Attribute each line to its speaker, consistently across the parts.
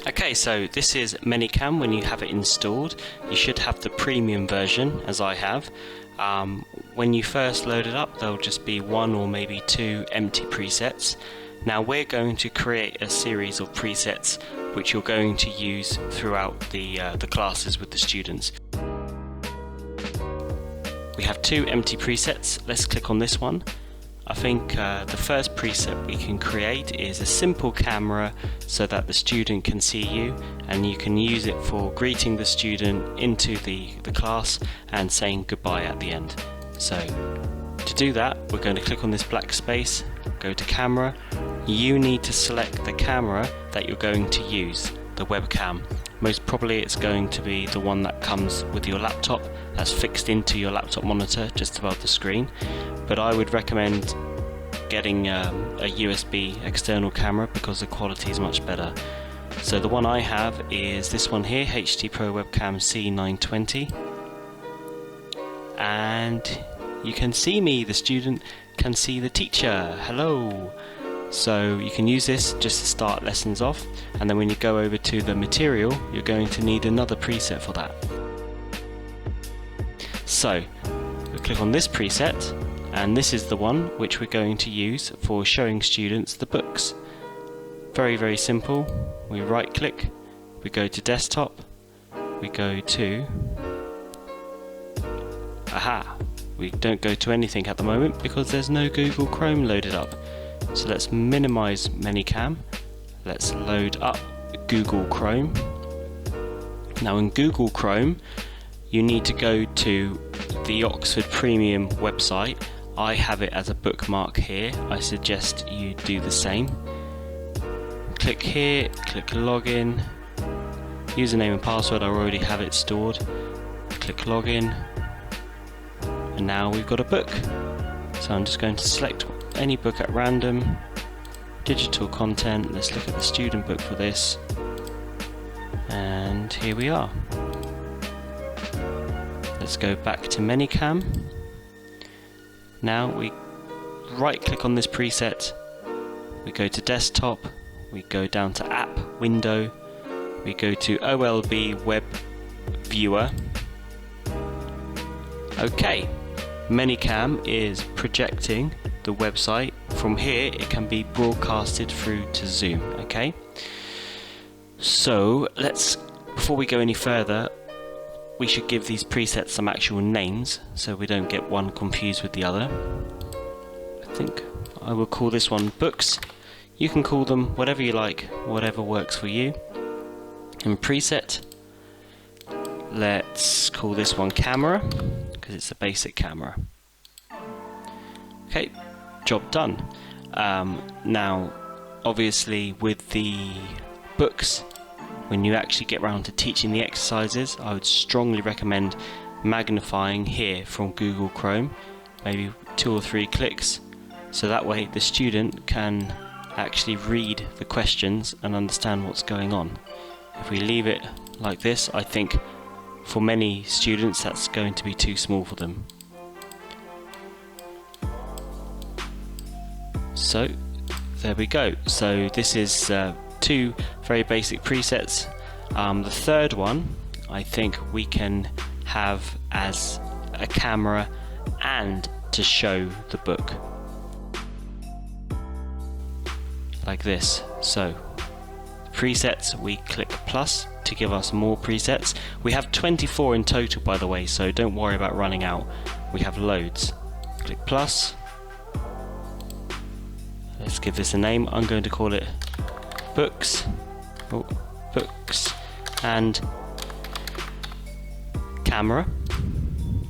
Speaker 1: Okay, so this is Manycam. When you have it installed, you should have the premium version, as I have. When you first load it up, there'll just be one or maybe two empty presets. Now we're going to create a series of presets which you're going to use throughout the classes with the students. We have two empty presets. Let's click on this one. I think the first preset we can create is a simple camera so that the student can see you, and you can use it for greeting the student into the class and saying goodbye at the end. So to do that, we're going to click on this black space, go to camera. You need to select the camera that you're going to use, the webcam. Most probably it's going to be the one that comes with your laptop, that's fixed into your laptop monitor just above the screen. But I would recommend getting a USB external camera because the quality is much better. So the one I have is this one here, HD Pro Webcam C920. And you can see me, the student can see the teacher. Hello! So you can use this just to start lessons off, and then when you go over to the material, you're going to need another preset for that. So we click on this preset, and this is the one which we're going to use for showing students the books. Very, very simple. We right click, we go to desktop, we go to we don't go to anything at the moment because there's no Google Chrome loaded up. So let's minimize Manycam. Let's load up Google Chrome. Now in Google Chrome, you need to go to the Oxford Premium website. I have it as a bookmark here. I suggest you do the same. Click here, click login. Username and password, I already have it stored. Click login. And now we've got a book. So I'm just going to select any book at random, digital content. Let's look at the student book for this, and here we are. Let's go back to Manycam. Now we right click on this preset, we go to desktop, we go down to app window, we go to OLB web viewer. Okay, Manycam is projecting the website. From here it can be broadcasted through to Zoom. Okay, so before we go any further, we should give these presets some actual names so we don't get one confused with the other. I think I will call this one books. You can call them whatever you like, whatever works for you. And preset, let's call this one camera because it's a basic camera. Okay, job done. Now obviously with the books, when you actually get around to teaching the exercises, I would strongly recommend magnifying here from Google Chrome, maybe 2 or 3 clicks, so that way the student can actually read the questions and understand what's going on. If we leave it like this, I think for many students that's going to be too small for them. So there we go. So this is 2 very basic presets. The third one I think we can have as a camera and to show the book like this. So presets, we click plus to give us more presets. We have 24 in total, by the way, so don't worry about running out. We have loads. Click plus. Let's give this a name. I'm going to call it books. Books and camera.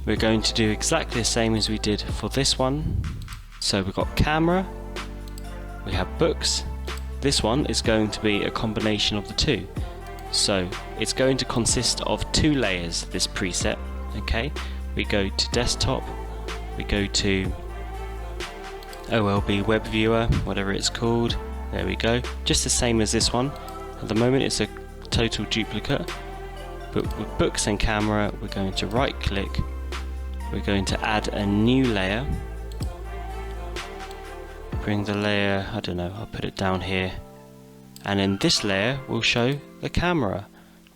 Speaker 1: We're going to do exactly the same as we did for this one. So we've got camera, we have books. This one is going to be a combination of the two. So it's going to consist of 2 layers, this preset. Okay, we go to desktop, we go to OLB web viewer, whatever it's called. There we go, just the same as this one. At the moment it's a total duplicate, but with books and camera we're going to right click, we're going to add a new layer, bring the layer, I don't know, I'll put it down here, and then this layer will show the camera.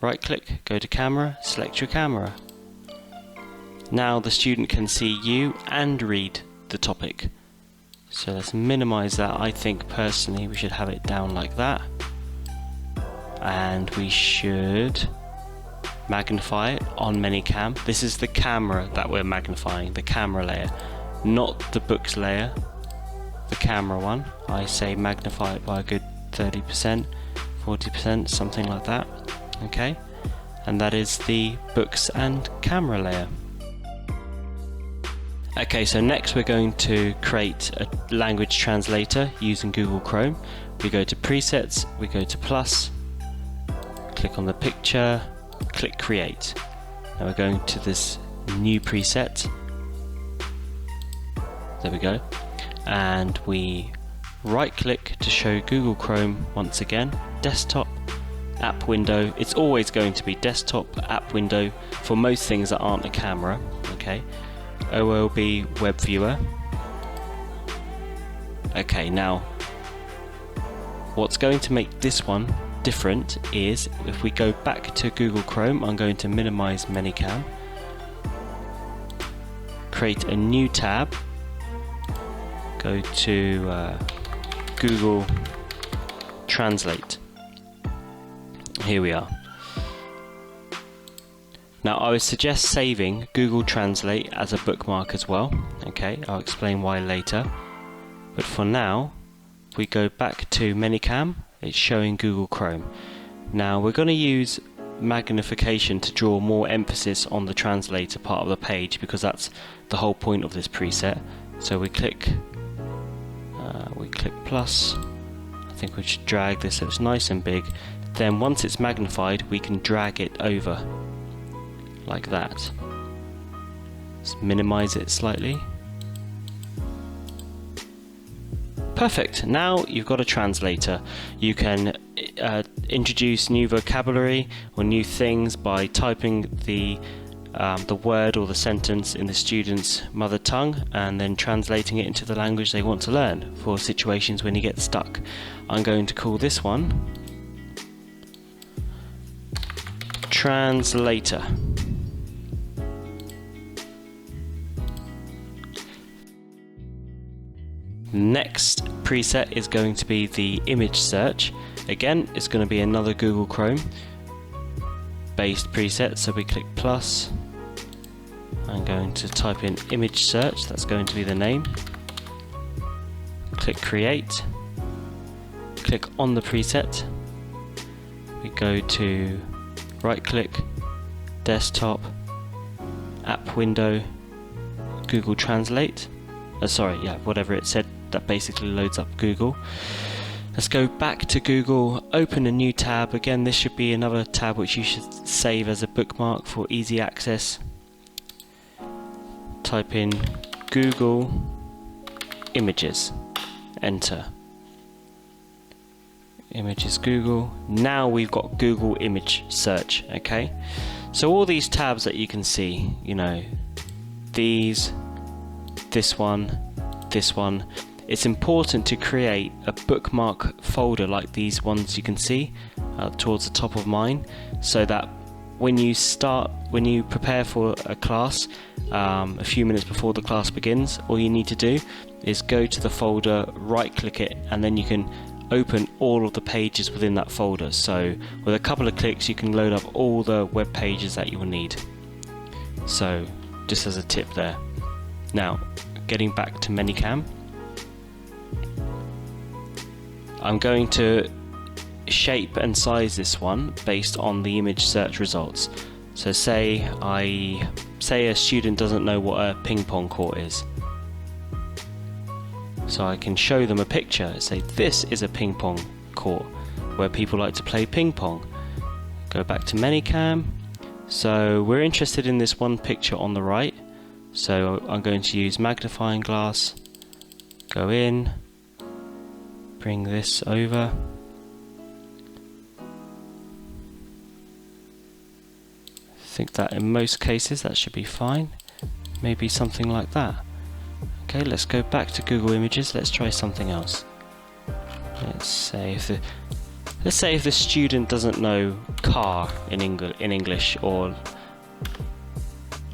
Speaker 1: Right click, go to camera, select your camera. Now the student can see you and read the topic. So let's minimize that. I think personally we should have it down like that. And we should magnify it on Manycam. This is the camera that we're magnifying, the camera layer, not the books layer, the camera one. I say magnify it by a good 30%, 40%, something like that. Okay, and that is the books and camera layer. Okay, so next we're going to create a language translator using Google Chrome. We go to presets, we go to plus, click on the picture, click create. Now we're going to this new preset. There we go. And we right click to show Google Chrome once again, desktop, app window. It's always going to be desktop, app window for most things that aren't a camera. Okay. OLB web viewer. Okay, now what's going to make this one different is if we go back to Google Chrome, I'm going to minimize Manycam, create a new tab, go to Google Translate. Here we are. Now I would suggest saving Google Translate as a bookmark as well. Okay, I'll explain why later. But for now, if we go back to Manycam, it's showing Google Chrome. Now we're going to use magnification to draw more emphasis on the translator part of the page, because that's the whole point of this preset. So we click plus. I think we should drag this so it's nice and big. Then once it's magnified, we can drag it over like that. Let's minimize it slightly. Perfect. Now you've got a translator. You can introduce new vocabulary or new things by typing the word or the sentence in the student's mother tongue and then translating it into the language they want to learn for situations when you get stuck. I'm going to call this one Translator. Next preset is going to be the image search. Again, it's going to be another Google Chrome based preset, so we click plus. I'm going to type in image search, that's going to be the name. Click create. Click on the preset. We go to right click, desktop, app window, Google Translate. Whatever it said, that basically loads up Google. Let's go back to Google, open a new tab. Again, this should be another tab which you should save as a bookmark for easy access. Type in Google Images, enter. Images Google. Now we've got Google Image Search. Okay, so all these tabs that you can see, you know, these, this one, it's important to create a bookmark folder like these ones you can see towards the top of mine, so that when you prepare for a class a few minutes before the class begins, all you need to do is go to the folder, right click it, and then you can open all of the pages within that folder. So with a couple of clicks you can load up all the web pages that you will need. So just as a tip there. Now getting back to Manycam, I'm going to shape and size this one based on the image search results. So say a student doesn't know what a ping pong court is. So I can show them a picture, say this is a ping pong court where people like to play ping pong. Go back to Manycam. So we're interested in this one picture on the right. So I'm going to use magnifying glass, go in, bring this over. I think that in most cases that should be fine. Maybe something like that. Okay, let's go back to Google Images. Let's try something else. Let's say Let's say if the student doesn't know car in English or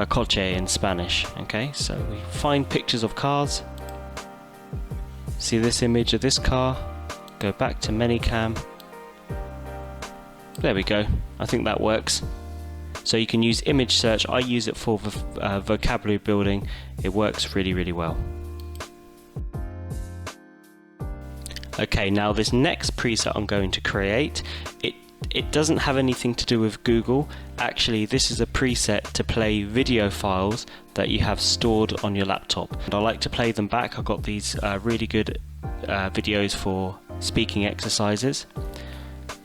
Speaker 1: a coche in Spanish. Okay, so we find pictures of cars. See this image of this car, go back to Manycam. There we go, I think that works. So you can use image search. I use it for vocabulary building. It works really, really well. Okay, now this next preset I'm going to create, it doesn't have anything to do with Google. Actually, this is a preset to play video files that you have stored on your laptop. And I like to play them back. I've got these really good videos for speaking exercises.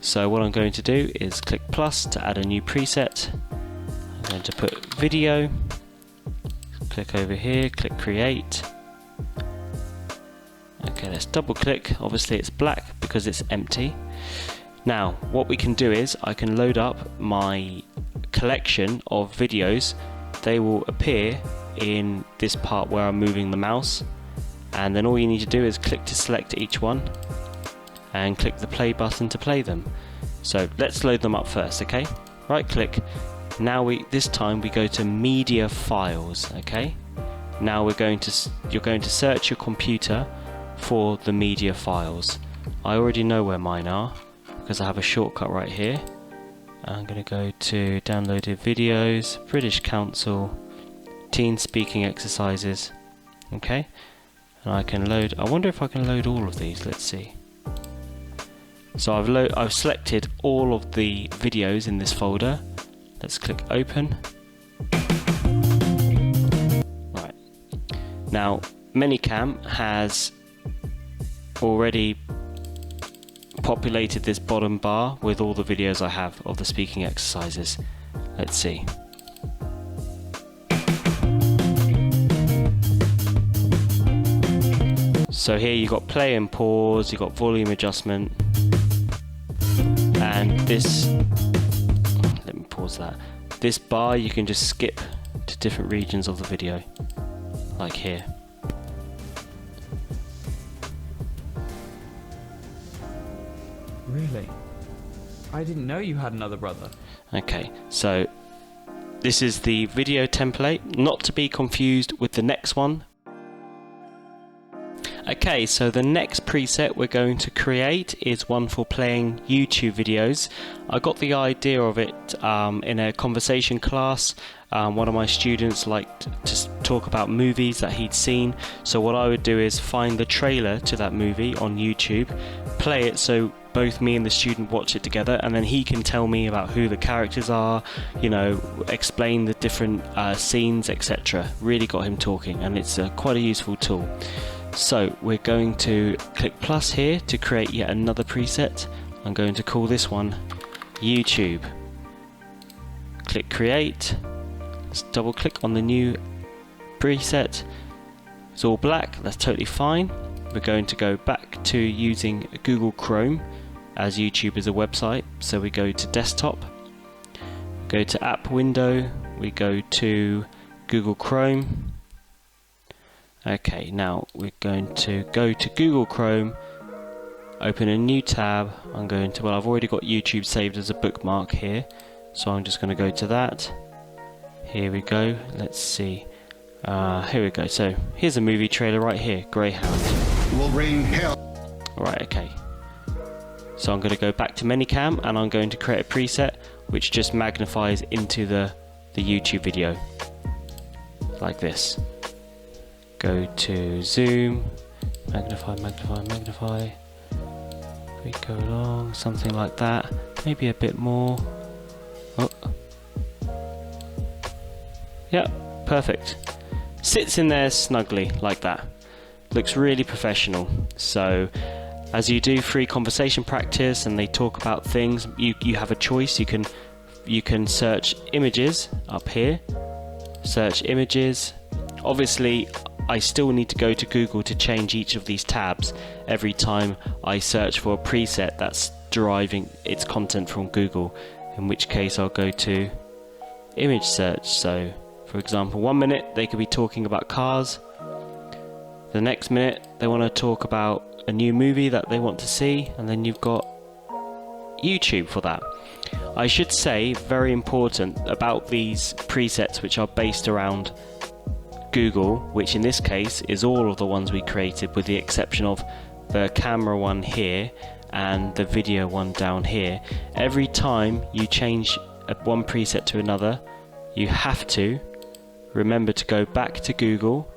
Speaker 1: So what I'm going to do is click plus to add a new preset. I'm going to put video, click over here, click create. Okay, let's double click. Obviously it's black because it's empty. Now what we can do is I can load up my collection of videos. They will appear in this part where I'm moving the mouse, and then all you need to do is click to select each one and click the play button to play them. So let's load them up first. Okay, right click. Now this time we go to media files. Okay, now you're going to search your computer for the media files. I already know where mine are because I have a shortcut right here. I'm going to go to downloaded videos, British Council, teen speaking exercises. Okay, and I can load. I wonder if I can load all of these. Let's see. So I've selected all of the videos in this folder. Let's click open. Right, now Manycam has already populated this bottom bar with all the videos I have of the speaking exercises. Let's see. So here you've got play and pause, you've got volume adjustment, and this, let me pause that. This bar you can just skip to different regions of the video, like here.
Speaker 2: Really? I didn't know you had another brother.
Speaker 1: Okay, so this is the video template, not to be confused with the next one. Okay, so the next preset we're going to create is one for playing YouTube videos. I got the idea of it in a conversation class. One of my students liked to talk about movies that he'd seen, so what I would do is find the trailer to that movie on YouTube, play it so both me and the student watch it together, and then he can tell me about who the characters are, you know, explain the different scenes, etc. Really got him talking, and it's quite a useful tool. So we're going to click plus here to create yet another preset. I'm going to call this one YouTube. Click create. Let's double click on the new preset. It's all black, that's totally fine. We're going to go back to using Google Chrome, as YouTube is a website. So we go to desktop, go to app window, we go to Google Chrome. Okay, now we're going to go to Google Chrome, open a new tab. I'm going to, well, I've already got YouTube saved as a bookmark here, so I'm just going to go to that. Here we go, let's see. Here we go, so here's a movie trailer right here, Greyhound.
Speaker 3: Will rain hell.
Speaker 1: Right, okay. So I'm going to go back to Manycam and I'm going to create a preset which just magnifies into the YouTube video, like this. Go to zoom, magnify, magnify, magnify. We go along, something like that. Maybe a bit more. Oh. Yeah, perfect. Sits in there snugly like that. Looks really professional. So as you do free conversation practice and they talk about things, you have a choice. You can search images up here. Search images. Obviously I still need to go to Google to change each of these tabs every time I search for a preset that's deriving its content from Google, in which case I'll go to image search. So for example, 1 minute they could be talking about cars, the next minute they want to talk about a new movie that they want to see, and then you've got YouTube for that. I should say, very important about these presets which are based around Google, which in this case is all of the ones we created with the exception of the camera one here and the video one down here. Every time you change one preset to another, you have to remember to go back to Google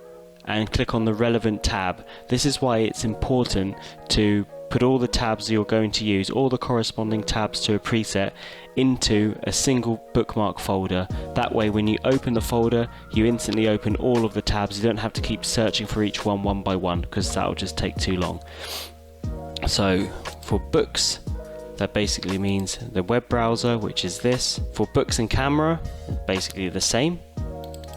Speaker 1: and click on the relevant tab. This is why it's important to put all the tabs you're going to use, all the corresponding tabs to a preset, into a single bookmark folder. That way when you open the folder, you instantly open all of the tabs. You don't have to keep searching for each one by one, because that'll just take too long. So for books, that basically means the web browser, which is this. For books and camera, basically the same,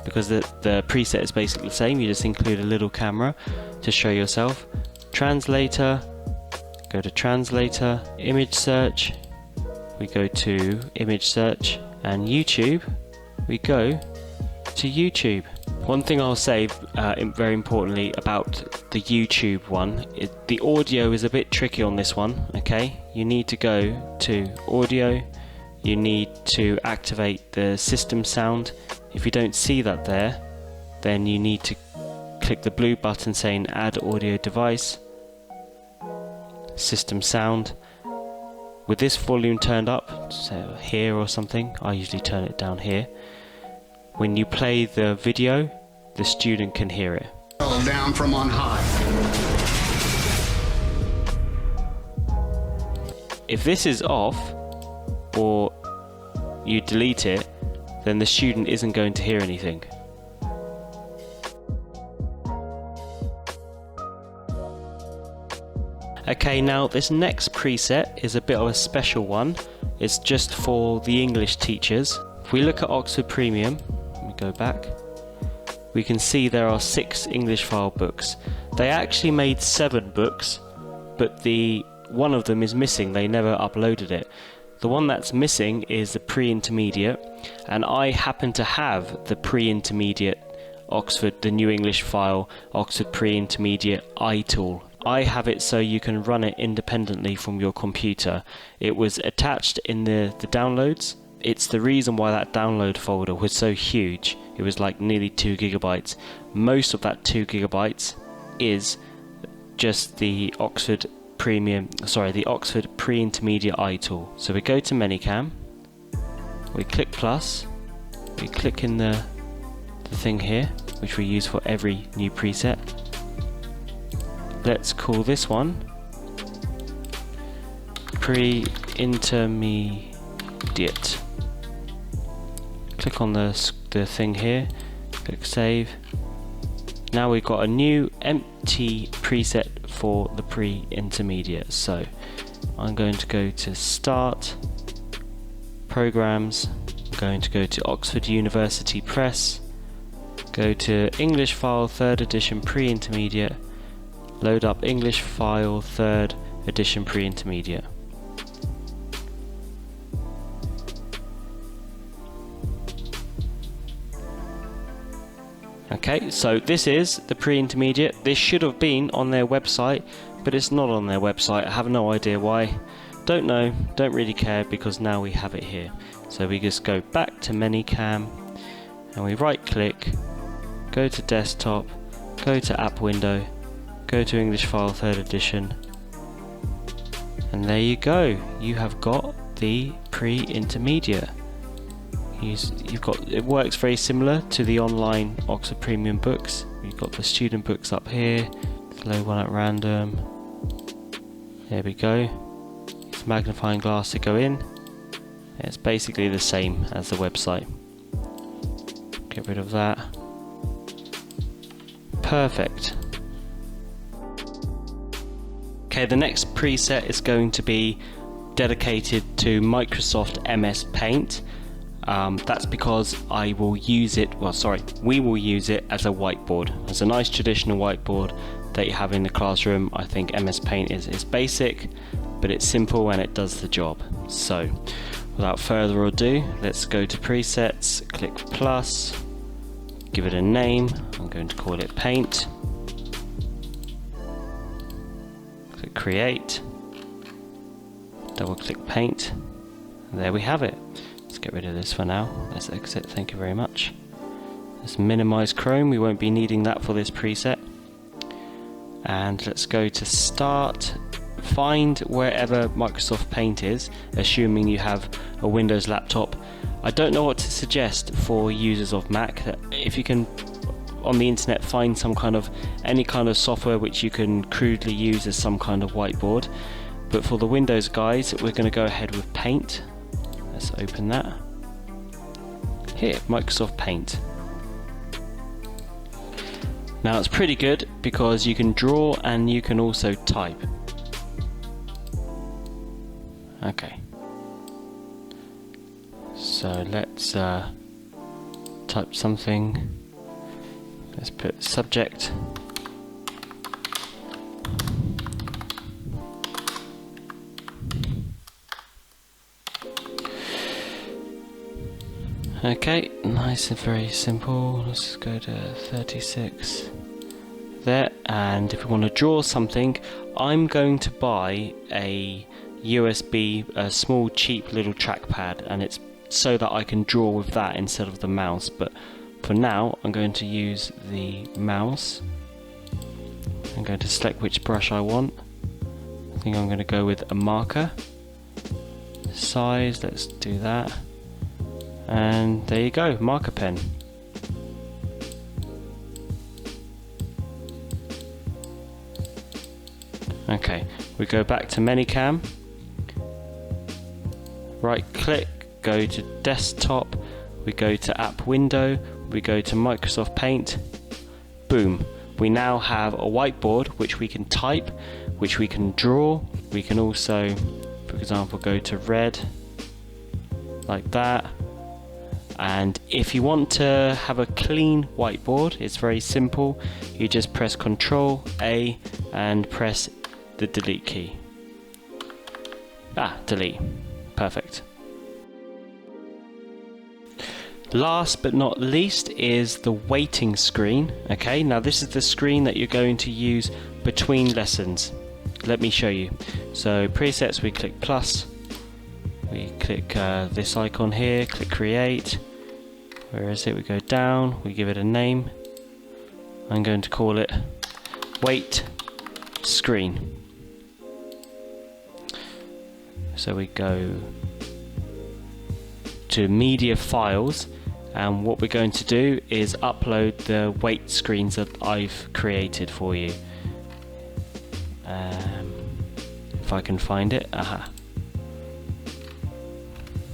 Speaker 1: because the preset is basically the same. You just include a little camera to show yourself. Translator, go to translator. Image search, we go to image search. And YouTube, we go to YouTube. One thing I'll say very importantly about the YouTube one, the audio is a bit tricky on this one, okay? You need to go to audio, you need to activate the system sound. If you don't see that there, then you need to click the blue button saying add audio device, system sound. With this volume turned up, so here or something, I usually turn it down here. When you play the video, the student can hear it.
Speaker 3: Down from on high.
Speaker 1: If this is off, or you delete it, then the student isn't going to hear anything. Okay, now this next preset is a bit of a special one. It's just for the English teachers. If we look at Oxford Premium, let me go back, we can see there are 6 English file books. They actually made 7 books, but one of them is missing. They never uploaded it. The one that's missing is the pre-intermediate, and I happen to have the pre-intermediate Oxford, the New English file, Oxford pre-intermediate iTool. I have it so you can run it independently from your computer. It was attached in the downloads. It's the reason why that download folder was so huge. It was like nearly 2 gigabytes. Most of that 2 gigabytes is just the Oxford the Oxford pre-intermediate iTool. So we go to Manycam, we click plus, we click in the thing here, which we use for every new preset. Let's call this one pre-intermediate. Click on the thing here, click save. Now we've got a new empty preset for the pre-intermediate. So I'm going to go to Start, Programs, I'm going to go to Oxford University Press, go to English File 3rd Edition Pre-Intermediate, load up English File 3rd Edition Pre-Intermediate. Okay, so this is the pre-intermediate. This should have been on their website, but it's not on their website. I have no idea why. Don't know, don't really care, because now we have it here. So we just go back to Manycam and we right click, go to desktop, go to app window, go to English File 3rd Edition, and there you go. You have got the pre-intermediate. It works very similar to the online Oxford Premium books. You've got the student books up here, load one at random. There we go. It's magnifying glass to go in. It's basically the same as the website. Get rid of that. Perfect. Okay, the next preset is going to be dedicated to Microsoft MS Paint. That's because we will use it as a whiteboard. It's a nice traditional whiteboard that you have in the classroom. I think MS Paint is basic, but it's simple and it does the job. So without further ado, let's go to presets, click plus, give it a name. I'm going to call it Paint. Click create, double click paint. There we have it. Let's get rid of this for now. Let's exit, thank you very much. Let's minimize Chrome, we won't be needing that for this preset. And let's go to Start, find wherever Microsoft Paint is, assuming you have a Windows laptop. I don't know what to suggest for users of Mac. If you can on the internet find some kind of any kind of software which you can crudely use as some kind of whiteboard, but for the Windows guys we're going to go ahead with Paint. Let's open that. Here, Microsoft Paint. Now it's pretty good because you can draw and you can also type. Okay, so let's type something. Let's put subject. Okay, nice and very simple. Let's go to 36 there, and if we want to draw something, I'm going to buy a USB, a small cheap little trackpad, and it's so that I can draw with that instead of the mouse, but for now I'm going to use the mouse. I'm going to select which brush I want. I think I'm going to go with a marker. Size, let's do that. And there you go, marker pen. Okay, we go back to Manycam. Right click, go to desktop, we go to app window, we go to Microsoft Paint. Boom, we now have a whiteboard which we can type, which we can draw. We can also, for example, go to red like that. And if you want to have a clean whiteboard, it's very simple. You just press Ctrl A and press the delete key. Delete. Perfect. Last but not least is the waiting screen. Okay, now this is the screen that you're going to use between lessons. Let me show you. So presets, we click plus, we click this icon here, click create. Where is it? We go down, we give it a name. I'm going to call it wait screen. So we go to media files, and what we're going to do is upload the wait screens that I've created for you. If I can find it.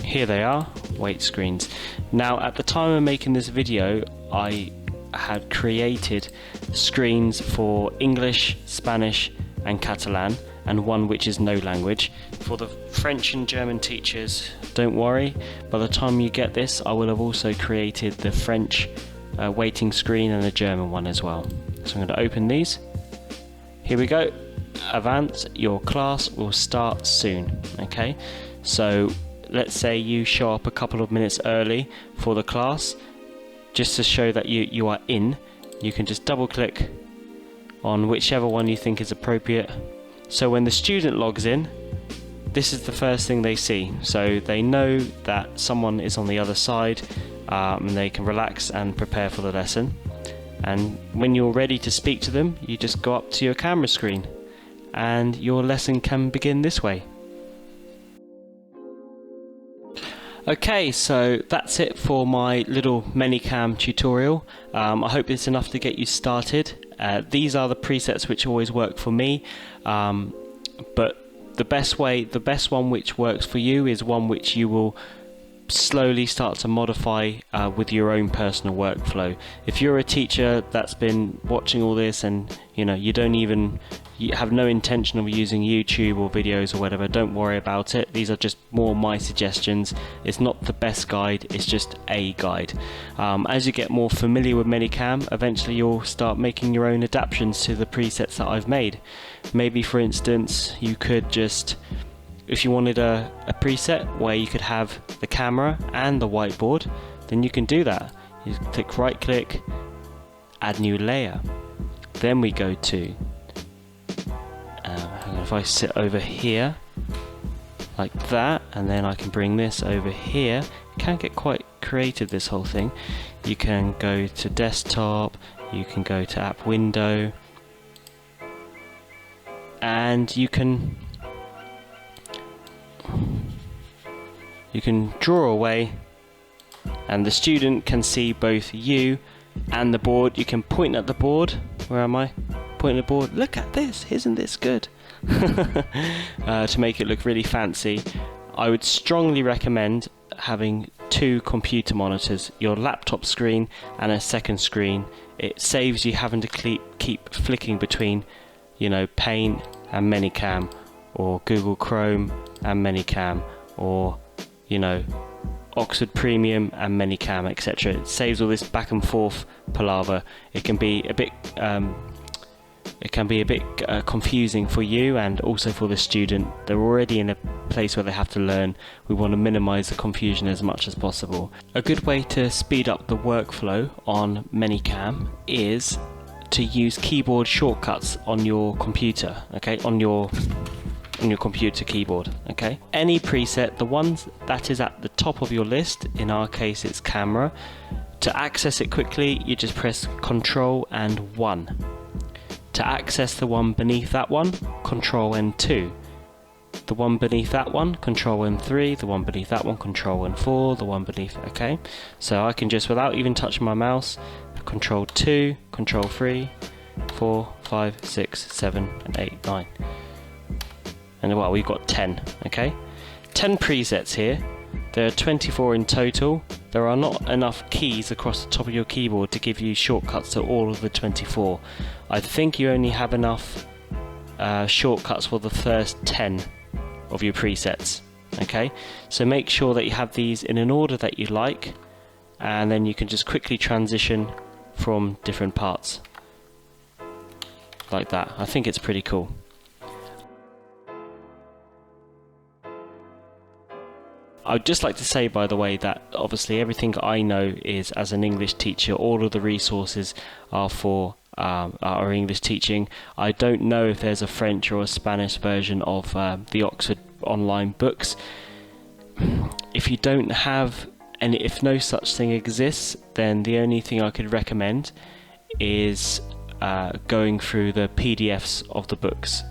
Speaker 1: Here they are, wait screens. Now at the time of making this video, I had created screens for English, Spanish and Catalan, and one which is no language. For the French and German teachers, don't worry, by the time you get this I will have also created the French waiting screen and a German one as well. So I'm going to open these. Here we go. Avance, your class will start soon. Okay, so let's say you show up a couple of minutes early for the class, just to show that you are in. You can just double click on whichever one you think is appropriate. So when the student logs in, this is the first thing they see, so they know that someone is on the other side, and they can relax and prepare for the lesson. And when you're ready to speak to them, you just go up to your camera screen and your lesson can begin this way. Okay, so that's it for my little Manycam tutorial. I hope it's enough to get you started. These are the presets which always work for me, but the best one which works for you is one which you will slowly start to modify with your own personal workflow. If you're a teacher that's been watching all this and you have no intention of using YouTube or videos or whatever, don't worry about it. These are just more my suggestions. It's not the best guide, it's just a guide. As you get more familiar with Manycam, eventually you'll start making your own adaptations to the presets that I've made. Maybe for instance you could just, if you wanted a preset where you could have the camera and the whiteboard, then you can do that. You click right click, add new layer. Then we go to, if I sit over here, like that, and then I can bring this over here. It can get quite creative, this whole thing. You can go to desktop, you can go to app window, and you can draw away, and the student can see both you and the board. You can point at the board. Where am I? Point at the board. Look at this, isn't this good? To make it look really fancy, I would strongly recommend having 2 computer monitors, your laptop screen and a second screen. It saves you having to keep flicking between, you know, Paint and Manycam, or Google Chrome and Manycam, or, you know, Oxford Premium and Manycam, etc. It saves all this back and forth palaver. It can be a bit confusing for you and also for the student. They're already in a place where they have to learn. We want to minimize the confusion as much as possible. A good way to speed up the workflow on Manycam is to use keyboard shortcuts on your computer, okay, on your computer keyboard, okay. Any preset, the ones that is at the top of your list, in our case it's camera. To access it quickly, you just press Ctrl and 1. To access the one beneath that one, Ctrl and 2. The one beneath that one, Ctrl and 3. The one beneath that one, Ctrl and 4. The one beneath, okay. So I can just, without even touching my mouse, Ctrl 2, Ctrl 3, 4, 5, 6, 7, and 8, 9. And well, we've got 10, okay? 10 presets here. There are 24 in total. There are not enough keys across the top of your keyboard to give you shortcuts to all of the 24. I think you only have enough shortcuts for the first 10 of your presets, okay? So make sure that you have these in an order that you like, and then you can just quickly transition from different parts. Like that. I think it's pretty cool. I'd just like to say, by the way, that obviously everything I know is as an English teacher. All of the resources are for our English teaching. I don't know if there's a French or a Spanish version of the Oxford online books. If you don't have, and if no such thing exists, then the only thing I could recommend is going through the PDFs of the books.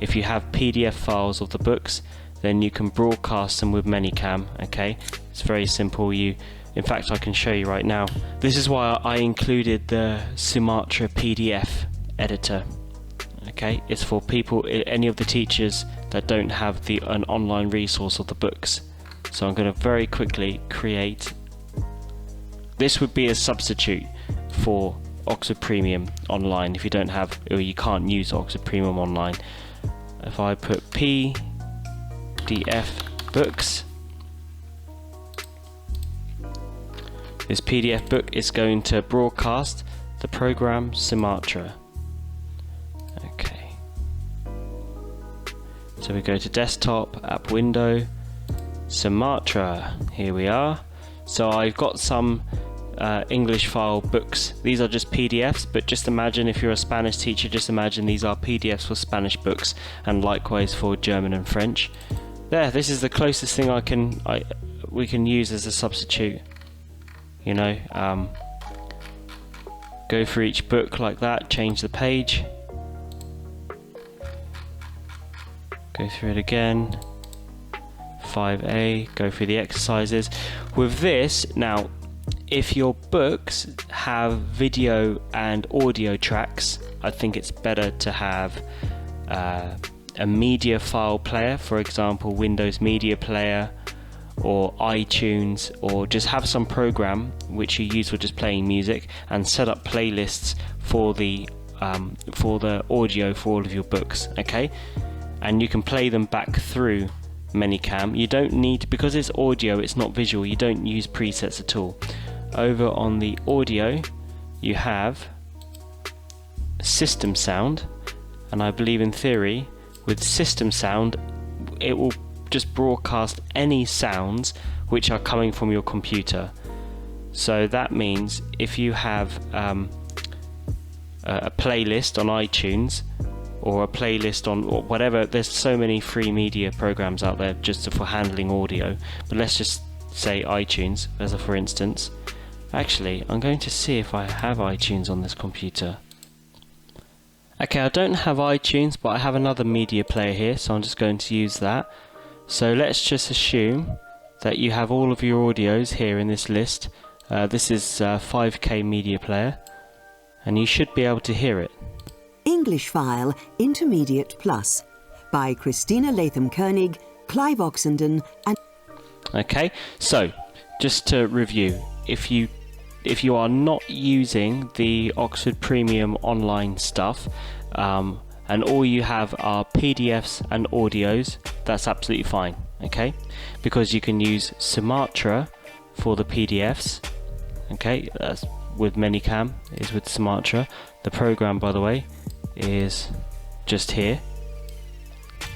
Speaker 1: If you have PDF files of the books, then you can broadcast them with Manycam, okay? It's very simple. In fact, I can show you right now. This is why I included the Sumatra PDF editor, okay? It's for people, any of the teachers that don't have an online resource of the books. So I'm going to very quickly create. This would be a substitute for Oxford Premium online if you don't have, or you can't use Oxford Premium online. If I put PDF books, this PDF book is going to broadcast the program Sumatra. Okay. So we go to desktop, app window, Sumatra. Here we are. So I've got some English file books. These are just PDFs, but just imagine if you're a Spanish teacher, just imagine these are PDFs for Spanish books, and likewise for German and French. There, this is the closest thing we can use as a substitute. You know, go for each book like that, change the page, go through it again, 5A, go through the exercises. With this, now, if your books have video and audio tracks, I think it's better to have a media file player, for example Windows Media Player or iTunes, or just have some program which you use for just playing music, and set up playlists for the audio for all of your books, okay? And you can play them back through Manycam. You don't need, because it's audio, it's not visual, you don't use presets at all. Over on the audio you have system sound, and I believe in theory with system sound it will just broadcast any sounds which are coming from your computer. So that means if you have a playlist on iTunes, or a playlist on, or whatever. There's so many free media programs out there just for handling audio, but let's just say iTunes as a for instance. Actually, I'm going to see if I have iTunes on this computer. Okay, I don't have iTunes, but I have another media player here, so I'm just going to use that. So let's just assume that you have all of your audios here in this list. This is 5K media player, and you should be able to hear it.
Speaker 4: English File Intermediate Plus by Christina Latham-Koenig, Clive Oxenden and...
Speaker 1: Okay, so just to review, if you are not using the Oxford Premium online stuff, and all you have are PDFs and audios, that's absolutely fine, okay? Because you can use Sumatra for the PDFs, okay? That's with Manycam, is with Sumatra. The program, by the way, is just here. So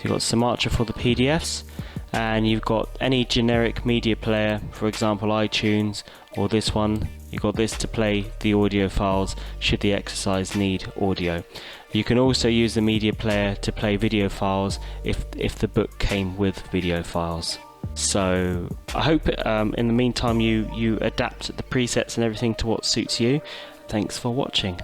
Speaker 1: you've got Sumatra for the PDFs, and you've got any generic media player, for example iTunes or this one. You've got this to play the audio files should the exercise need audio. You can also use the media player to play video files if the book came with video files. So I hope in the meantime you adapt the presets and everything to what suits you. Thanks for watching.